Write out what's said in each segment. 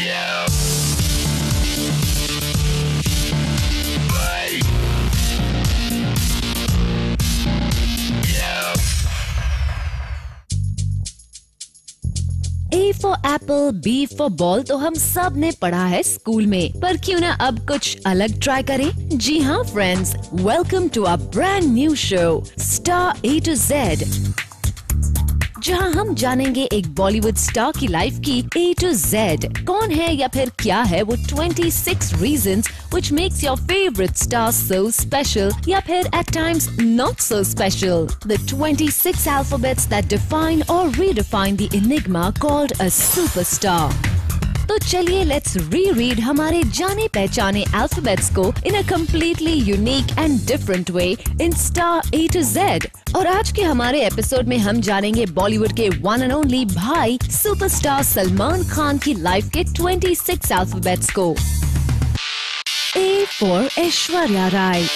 A for apple, B for ball तो हम सब ने पढ़ा है स्कूल में, पर क्यों ना अब कुछ अलग ट्राई करें? जी हाँ friends, welcome to a brand new show star A to Z, जहां हम जानेंगे एक बॉलीवुड स्टार की लाइफ की A to Z। कौन है या फिर क्या है वो 26 reasons which makes your favorite star so special या फिर at times not so special। The 26 alphabets that define or redefine the enigma called a superstar। तो चलिए लेट्स रीरीड हमारे जाने पहचाने अल्फाबेट्स को in a completely unique and different way in star A to Z। और आज के हमारे एपिसोड में हम जानेंगे बॉलीवुड के वन एंड ओनली भाई सुपरस्टार सलमान खान की लाइफ के 26 अल्फाबेट्स को। A for Aishwarya Rai.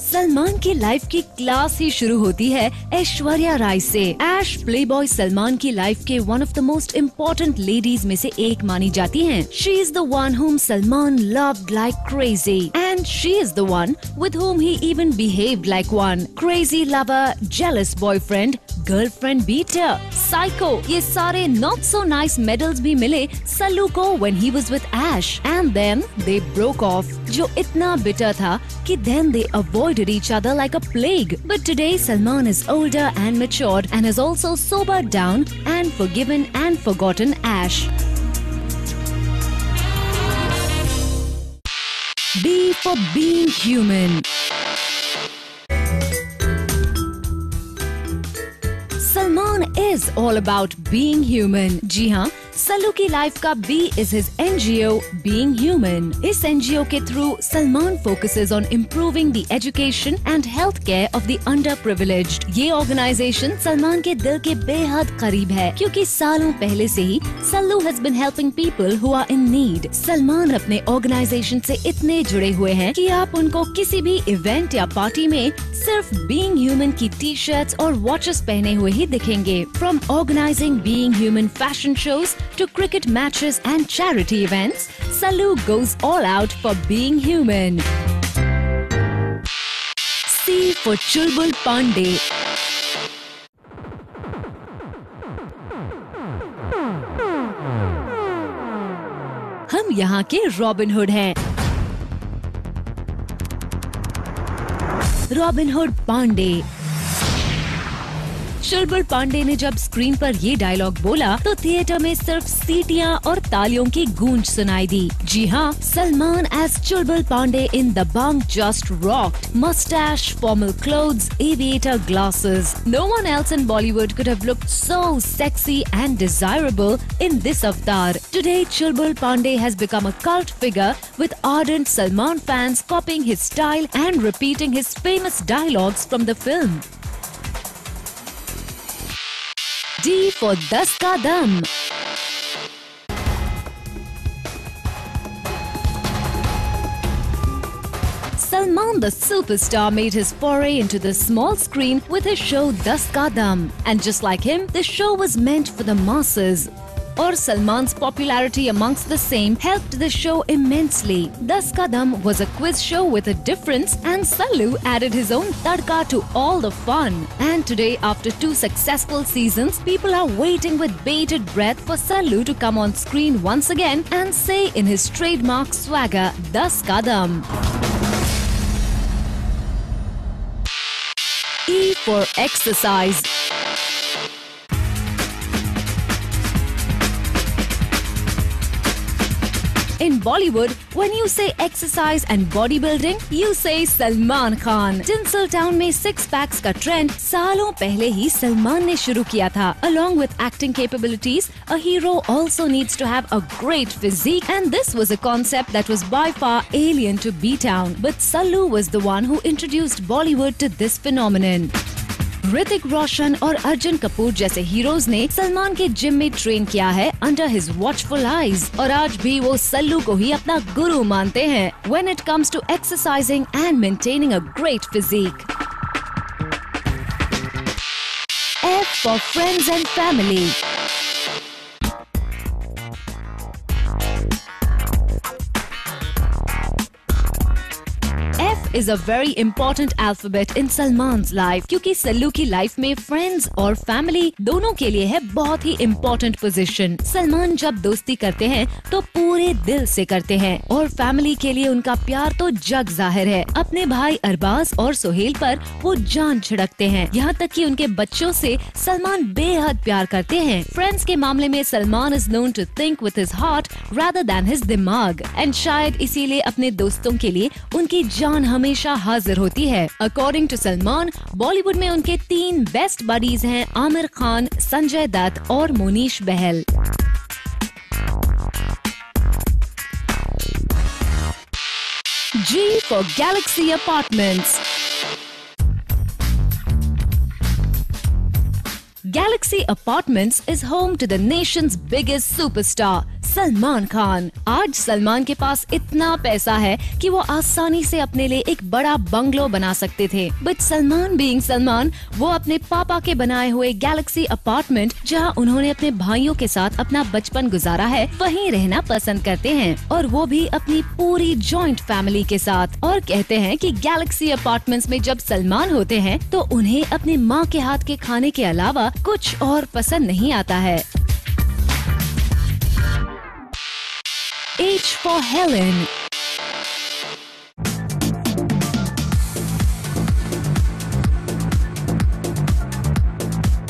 सलमान की लाइफ की क्लास ही शुरू होती है ऐश्वर्या राय से। ऐश प्लेबॉय सलमान की लाइफ के one of the most important ladies में से एक मानी जाती हैं। She is the one whom Salman loved like crazy and she is the one with whom he even behaved like one। Crazy lover, jealous boyfriend, girlfriend beater, psycho, ये सारे not so nice medals भी मिले सल्लू को when he was with Ash and then they broke off, जो इतना bitter था कि then they avoided each other like a plague। But today Salman is older and matured and has also sobered down and forgiven and forgotten Ash। B for being human। Salman is all about being human। जी हाँ, सल्लू की life का B is his NGO Being Human। इस NGO के through Salman focuses on improving the education and health care of the underprivileged। ये organisation Salman के दिल के बेहद करीब है, क्योंकि सालों पहले से ही Sallu has been helping people who are in need। Salman अपने ऑर्गेनाइजेशन से इतने जुड़े हुए हैं कि आप उनको किसी भी इवेंट या पार्टी में सिर्फ Being Human की टी-शर्ट्स और वॉचेस पहने हुए ही दिखेंगे। From organizing Being Human fashion shows to cricket matches and charity events, Sallu goes all out for being human। C for Chulbul Pandey। हम यहाँ के रॉबिन हुड हैं। Robin Hood Pandey. चुलबुल पांडे ने जब स्क्रीन पर ये डायलॉग बोला तो थिएटर में सिर्फ सीटियां और तालियों की गूंज सुनाई दी। जी हाँ, Salman as Chulbul Pandey in Dabangg just rocked. Moustache, formal clothes, aviator glasses. No one else in Bollywood could have looked so sexy and desirable in this avatar। Today, Chulbul Pandey has become a cult figure with ardent Salman fans copying his style and repeating his famous dialogues from the film। D for 10 का दम। Salman the superstar made his foray into the small screen with his show 10 का दम, and just like him, the show was meant for the masses। और Salman's popularity amongst the same helped the show immensely। 10 का दम was a quiz show with a difference, and Sallu added his own tadka to all the fun। And today, after 2 successful seasons, people are waiting with bated breath for Sallu to come on screen once again and say in his trademark swagger, 10 का दम। E for exercise। In Bollywood, when you say exercise and bodybuilding, you say Salman Khan। Tinseltown में 6 packs का trend सालों पहले ही सलमान ने शुरू किया था। Along with acting capabilities, a hero also needs to have a great physique, and this was a concept that was by far alien to B-Town. But Sallu was the one who introduced Bollywood to this phenomenon। Hrithik Roshan और अर्जुन कपूर जैसे heroes ने सलमान के gym में train किया है under his watchful eyes, और आज भी वो सल्लू को ही अपना गुरु मानते हैं when it comes to exercising and maintaining a great physique. F for friends and family. is a very important alphabet in सलमान's life क्योंकि सल्लू की लाइफ में फ्रेंड्स और फैमिली दोनों के लिए है बहुत ही इम्पोर्टेंट पोजीशन। सलमान जब दोस्ती करते हैं तो पूरे दिल से करते हैं और फैमिली के लिए उनका प्यार तो जग जाहिर है। अपने भाई अरबाज और सोहेल पर वो जान छिड़कते हैं, यहाँ तक कि उनके बच्चों से सलमान बेहद प्यार करते हैं। फ्रेंड्स के मामले में Salman is known to think with his heart rather than his दिमाग एंड शायद इसीलिए अपने दोस्तों के लिए उनकी जान हमेशा हाजिर होती है। अकॉर्डिंग टू सलमान, बॉलीवुड में उनके 3 बेस्ट बडीज हैं आमिर खान, संजय दत्त और मोनीश बहल। G for Galaxy Apartments. Galaxy Apartments is home to the nation's biggest superstar, Salman Khan. आज सलमान के पास इतना पैसा है कि वो आसानी से अपने लिए एक बड़ा बंगलो बना सकते थे, बट सलमान बीइंग सलमान, वो अपने पापा के बनाए हुए गैलेक्सी अपार्टमेंट, जहां उन्होंने अपने भाइयों के साथ अपना बचपन गुजारा है, वहीं रहना पसंद करते हैं और वो भी अपनी पूरी जॉइंट फैमिली के साथ। और कहते हैं कि गैलेक्सी अपार्टमेंट्स में जब सलमान होते हैं तो उन्हें अपनी माँ के हाथ के खाने के अलावा कुछ और पसंद नहीं आता है। H for Helen.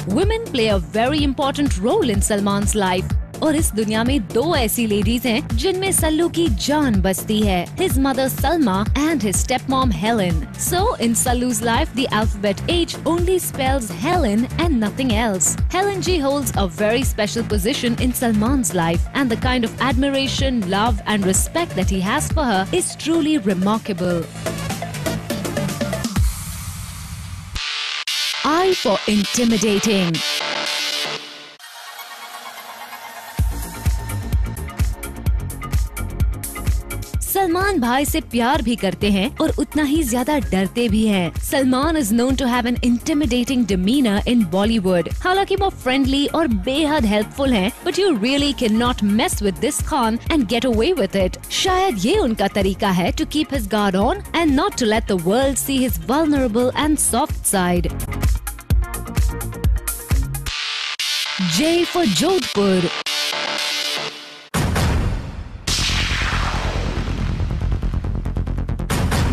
Women play a very important role in Salman's life. और इस दुनिया में 2 ऐसी लेडीज हैं जिनमें सल्लू की जान बसती है, his mother Salma and his stepmom Helen. So in Sallu's life, the alphabet H only spells Helen and nothing else. Helen G holds a very special position in Salman's life, and the kind of admiration, love and respect that he has for her is truly remarkable. I for intimidating. Salman भाई से प्यार भी करते हैं और उतना ही ज्यादा डरते भी हैं। Salman is known to have an intimidating demeanour in Bollywood. हालांकि वो फ्रेंडली और बेहद हेल्पफुल हैं, but you really can not mess with this Khan and get away with it. शायद ये उनका तरीका है to keep his guard on and not to let the world see his vulnerable and soft side. J for Jodhpur.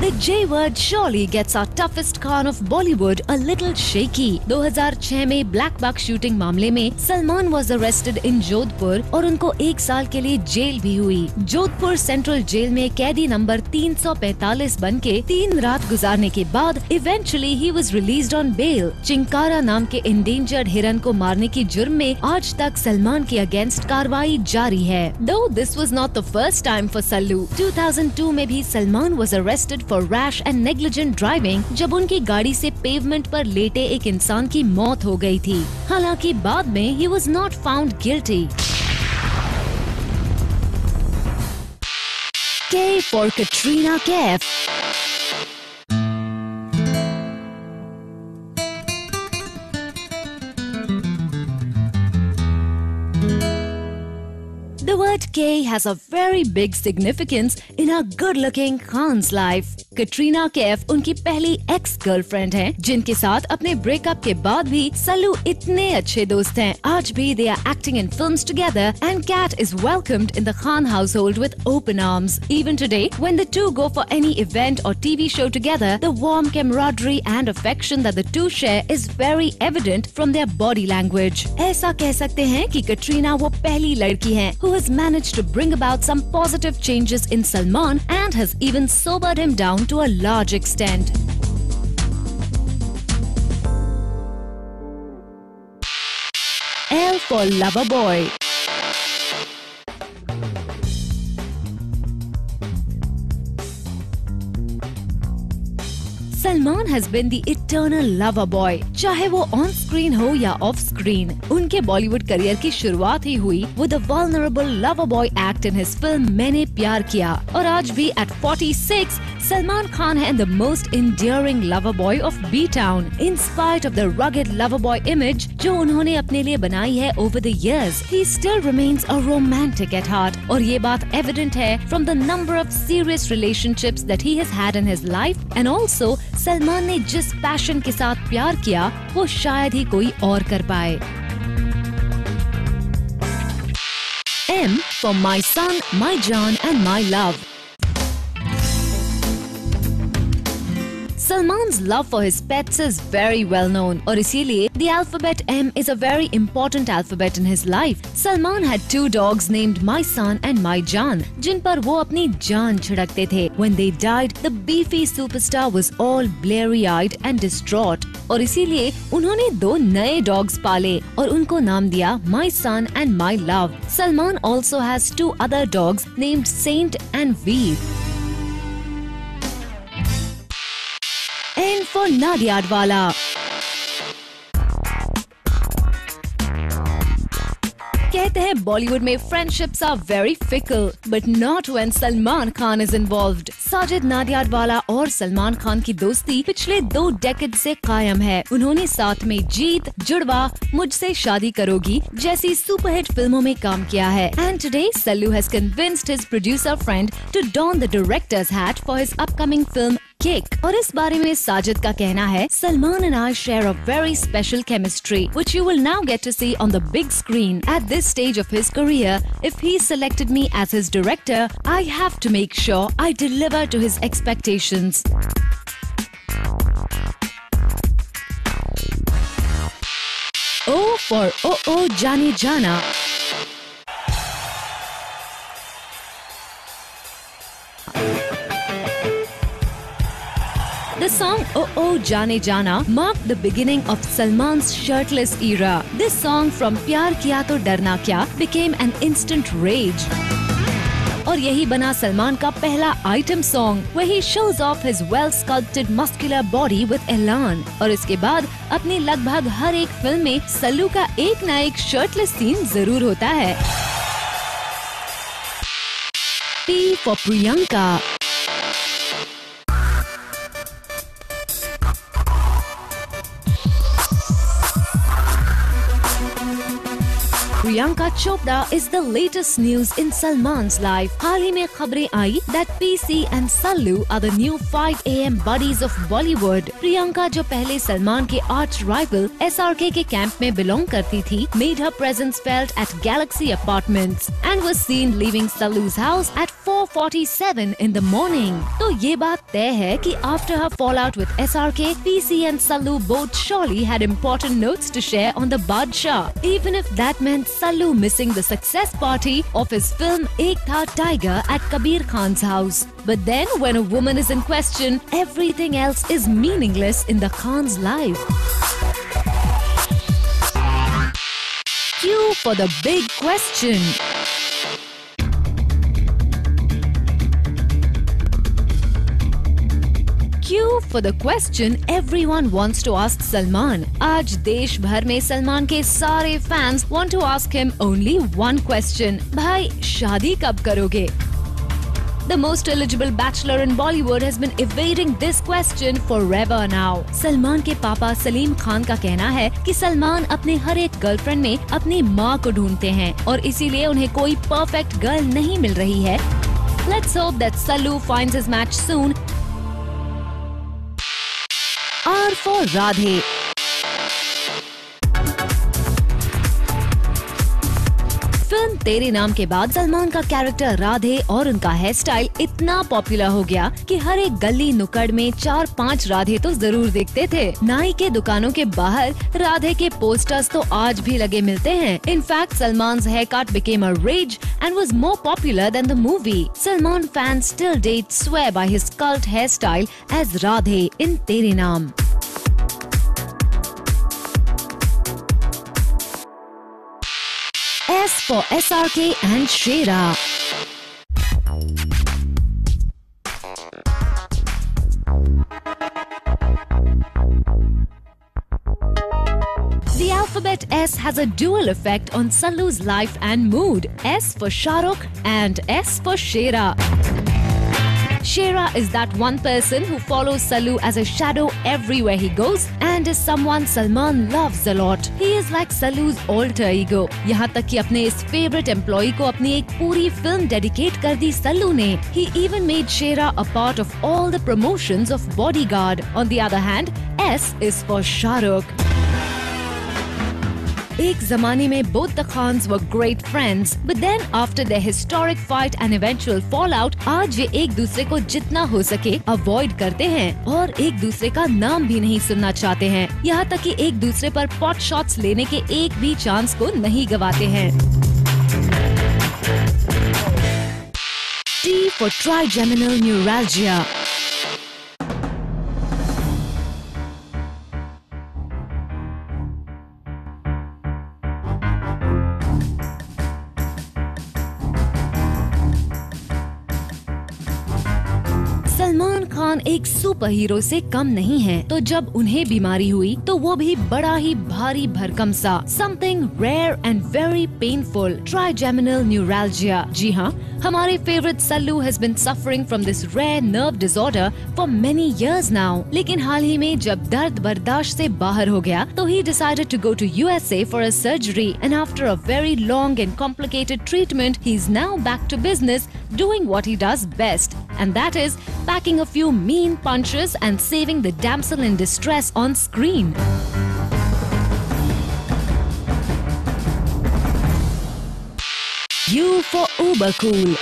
The J word surely gets our toughest Khan of Bollywood a little shaky. 2006 में black buck shooting मामले में Salman was arrested in Jodhpur और उनको 1 साल के लिए jail भी हुई। जोधपुर सेंट्रल जेल में कैदी नंबर 345 बन के 3 रात गुजारने के बाद eventually he was released on bail। Chinkara नाम के इंडेंजर्ड हिरन को मारने की जुर्म में आज तक सलमान के अगेंस्ट कार्रवाई जारी है। Though this was not the first time for Sallu, 2002 में भी Salman was arrested for rash and negligent driving जब उनकी गाड़ी से पेवमेंट पर लेटे एक इंसान की मौत हो गई थी। हालांकि बाद में he was not found guilty. K for Katrina Kaif. The word K has a very big significance in a good-looking Khan's life. Katrina Kaif उनकी पहली एक्स गर्लफ्रेंड हैं, जिनके साथ अपने ब्रेकअप के बाद भी सल्लू इतने अच्छे दोस्त हैं। आज भी they are acting in films together and Kat is welcomed in the Khan household with open arms. Even today, when the two go for any event or TV show together, the warm camaraderie and affection that the two share is very evident from their body language. ऐसा कह सकते हैं कि कटरीना वो पहली लड़की हैं who has managed to bring about some positive changes in Salman and has even sobered him down to a large extent. L for Lover Boy. Salman has been the eternal lover boy. चाहे वो on screen हो या of screen, उनके Bollywood career की शुरुआत ही हुई with a vulnerable lover boy act in his film मैंने प्यार किया, और आज भी at 46 Salman Khan है the most endearing lover boy of B-Town, in spite of the rugged lover boy image जो उन्होंने अपने लिए बनाई है over the years. He still remains a romantic at heart, और ये बात evident है from the number of serious relationships that he has had in his life, and also Salman ने जिस पैशन के साथ प्यार किया वो शायद ही कोई और कर पाए. M for my son, my John and my love. Salman's love for his pets is very well known, और इसीलिए the alphabet M is a very important alphabet in his life. Salman had 2 dogs named My Son and My John, जिन पर वो अपनी जान छिड़कते थे. When they died, the beefy superstar was all bleary-eyed and distraught, और इसीलिए उन्होंने 2 नए dogs पाले और उनको नाम दिया My Son and My Love. Salman also has 2 other dogs named Saint and Veer. And for Nadia Adwala. कहते हैं बॉलीवुड में friendships are very fickle, but not when Salman Khan is involved. Sajid Nadiadwala और सलमान खान की दोस्ती पिछले 2 डेकेड से कायम है. उन्होंने साथ में जीत, जुड़वा, मुझसे शादी करोगी जैसी सुपरहिट फिल्मों में काम किया है. And today Sallu has convinced his producer friend to don the director's hat for his upcoming film Kick. और इस बारे में साजिद का कहना है, Salman and I share a very special chemistry, which you will now get to see on the big screen. At this stage of his career, if he selected me as his director, I have to make sure I deliver to his expectations. O for Oh Jaane Jana. The song Oh Jaane Jana marked the beginning of Salman's shirtless era. This song from प्यार किया तो डरना क्या became an instant rage. और यही बना सलमान का पहला item song, where he shows off his well-sculpted muscular body with elan. और इसके बाद अपनी लगभग हर एक फिल्म में सल्लू का एक न एक शर्टलेस सीन जरूर होता है. P for Priyanka. Priyanka Chopra is the latest news in Salman's life. हाल ही में खबरें आई that PC and Sallu are the new 5 AM buddies of Bollywood. Priyanka जो पहले सलमान के आर्च राइवल SRK के कैंप में बिलोंग करती थी, made her presence felt at Galaxy Apartments and was seen leaving Sallu's house at 4:47 in the morning. तो ये बात तय है कि after her fallout with SRK, PC and Sallu both surely had important notes to share on the Badshah, even if that meant Sallu missing the success party of his film Ek Tha Tiger at Kabir Khan's house. But then when a woman is in question, everything else is meaningless in the Khan's life. Q for the big question. Q for the question everyone wants to ask Salman. आज देश भर में सलमान के सारे fans want to ask him only one question. भाई शादी कब करोगे? The most eligible bachelor in Bollywood has been evading this question forever now. Salman के पापा सलीम खान का कहना है कि सलमान अपने हर एक गर्लफ्रेंड में अपनी माँ को ढूंढते हैं और इसीलिए उन्हें कोई परफेक्ट गर्ल नहीं मिल रही है. Let's hope that Sallu finds his match soon. R for Radhe. Film तेरे नाम के बाद सलमान का कैरेक्टर राधे और उनका हेयर स्टाइल इतना पॉपुलर हो गया कि हर एक गली नुक्कड़ में 4-5 राधे तो जरूर देखते थे. नाई के दुकानों के बाहर राधे के पोस्टर्स तो आज भी लगे मिलते हैं. In fact Salman's haircut became a rage and was more popular than the movie. Salman fans still date swear by his cult hairstyle as Radhe in तेरे नाम. S for SRK and Shera. The alphabet S has a dual effect on Sallu's life and mood. S for Shahrukh and S for Shera. Shera is that one person who follows Sallu as a shadow everywhere he goes and is someone Salman loves a lot. He is like Sallu's alter ego. यहाँ तक कि अपने इस favorite employee को अपनी एक पूरी film dedicate कर दी Sallu ने. He even made Shera a part of all the promotions of Bodyguard. On the other hand, S is for Shahrukh. एक जमाने में both the Khans were great friends, but then after their historic fight and eventual fallout, आज ये एक दूसरे को जितना हो सके अवॉइड करते हैं और एक दूसरे का नाम भी नहीं सुनना चाहते हैं। यहाँ तक कि एक दूसरे पर पॉट शॉट्स लेने के एक भी चांस को नहीं गवाते हैं। T for trigeminal neuralgia. Salman Khan एक सुपर हीरो से कम नहीं है, तो जब उन्हें बीमारी हुई तो वो भी बड़ा ही भारी भरकम सा, something rare and very painful, trigeminal neuralgia. जी हाँ, हमारे favourite Sallu has been suffering from this rare nerve disorder for many years now. लेकिन हाल ही में जब दर्द बर्दाश्त से बाहर हो गया तो he decided to go to USA for a surgery and after a very long and complicated treatment he is now back to business, doing what he does best, and that is packing a few mean punches and saving the damsel in distress on screen. U for uber cool.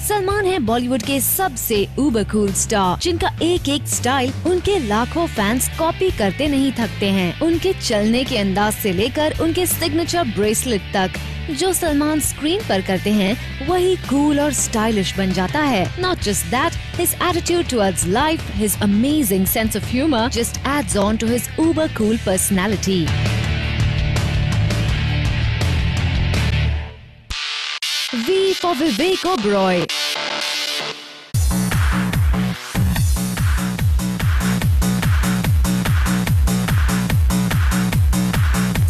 Salman है बॉलीवुड के सबसे उबर cool star, जिनका एक एक style उनके लाखों fans copy करते नहीं थकते हैं। उनके चलने के अंदाज से लेकर उनके सिग्नेचर ब्रेसलेट तक जो सलमान स्क्रीन पर करते हैं वही कूल और स्टाइलिश बन जाता है। Not just that, his attitude towards life, his amazing sense of humor just adds on to his uber cool personality. V for Vivek Oberoi.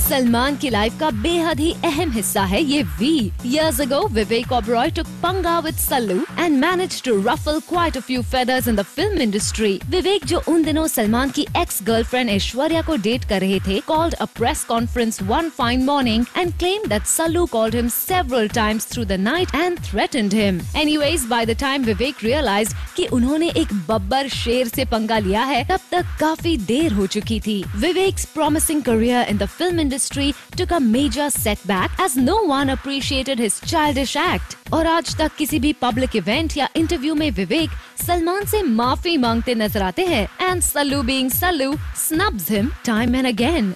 Salman की लाइफ का बेहद ही अहम हिस्सा है ये V. Years ago, Vivek Oberoi took पंगा with Sallu and managed to ruffle quite a few feathers in the film industry. विवेक जो उन दिनों सलमान की एक्स गर्लफ्रेंड ऐश्वर्या को डेट कर रहे थे, called a press conference one fine morning and claimed that Sallu called him several times through the night and threatened him. Anyways, by the time Vivek realized कि उन्होंने एक बब्बर शेर से पंगा लिया है, तब तक काफी देर हो चुकी थी। Vivek's promising career in the film industry took a major setback as no one appreciated his childish act. और आज तक किसी भी पब्लिक इवेंट या इंटरव्यू में विवेक सलमान से माफी मांगते नजर आते हैं, and Sallu being Sallu snubs him time and again.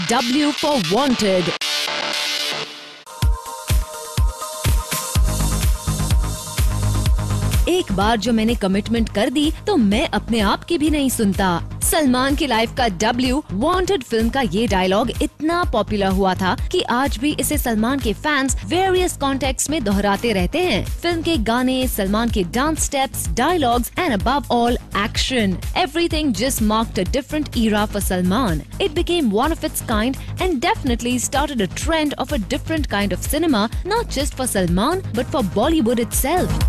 W for wanted. एक बार जो मैंने कमिटमेंट कर दी तो मैं अपने आप की भी नहीं सुनता। सलमान की लाइफ का W, वांटेड फिल्म का ये डायलॉग इतना पॉपुलर हुआ था कि आज भी इसे सलमान के फैंस वेरियस कॉन्टेक्स्ट में दोहराते रहते हैं। फिल्म के गाने, सलमान के dance steps, dialogues and above all action, everything just marked a different era for Salman. It became one of its kind and definitely started a trend of a different kind of cinema, not just for Salman but for Bollywood itself.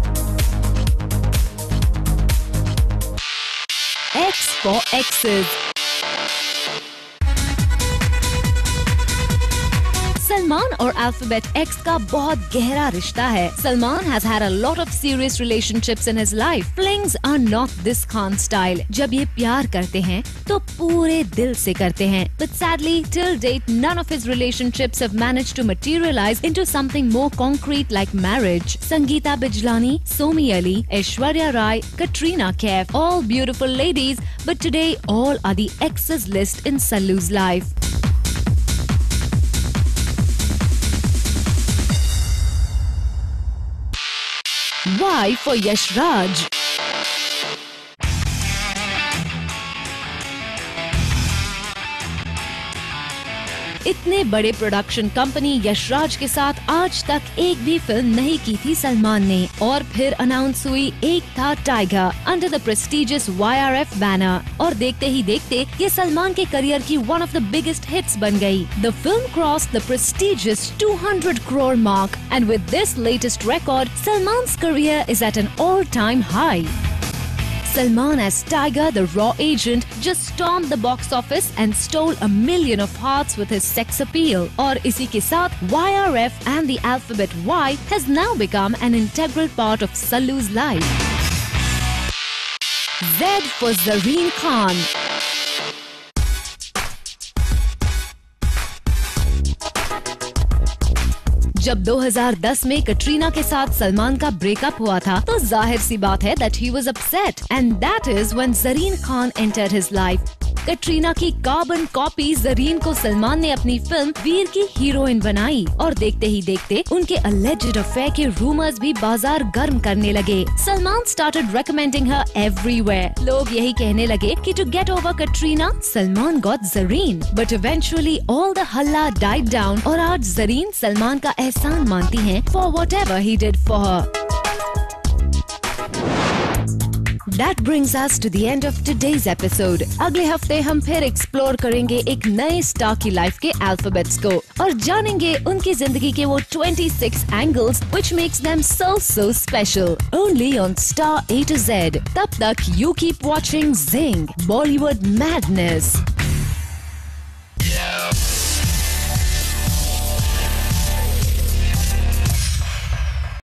X for X's. Salman और alphabet X का बहुत गहरा रिश्ता है। Salman has had a lot of serious relationships in his life. Flings are not this Khan style. जब ये प्यार करते हैं तो पूरे दिल से करते हैं। But sadly, till date, none of his relationships have managed to materialize into something more concrete like marriage. Sangeeta Bijlani, Somi Ali, Aishwarya Rai, Katrina Kaif, all beautiful ladies, but today all are the X's list in Sallu's life. Y for Yash Raj. इतने बड़े production company Yashraj के साथ आज तक एक भी film नहीं की थी सलमान ने, और फिर अनाउंस हुई एक था tiger under the prestigious YRF banner, और देखते ही देखते ये सलमान के करियर की one of the biggest hits बन गई। The film crossed the prestigious 200 crore mark, and with this latest record, Salman's career is at an all-time high. Salman as Tiger, the raw agent, just stormed the box office and stole 1 million of hearts with his sex appeal. और इसी के साथ YRF and the alphabet Y has now become an integral part of Sallu's life. Z for Zareen Khan. जब 2010 में कटरीना के साथ सलमान का breakup हुआ था तो जाहिर सी बात है that he was upset, and that is when Zareen Khan entered his life. Katrina की कार्बन कॉपी जरीन को सलमान ने अपनी फिल्म वीर की हीरोइन बनाई, और देखते ही देखते उनके alleged affair के रूमर्स भी बाजार गर्म करने लगे। Salman started recommending her everywhere. लोग यही कहने लगे कि to get over Katrina, Salman got Zareen. But eventually all the हल्ला died down, और आज जरीन सलमान का एहसान मानती हैं for whatever he did for her. That brings us to the end of today's episode. अगले हफ्ते हम फिर एक्सप्लोर करेंगे एक नए स्टार की लाइफ के अल्फाबेट्स को, और जानेंगे उनकी जिंदगी के वो 26 angles which makes them so special. Only on Star A to Z. तब तक you keep watching Zing Bollywood Madness.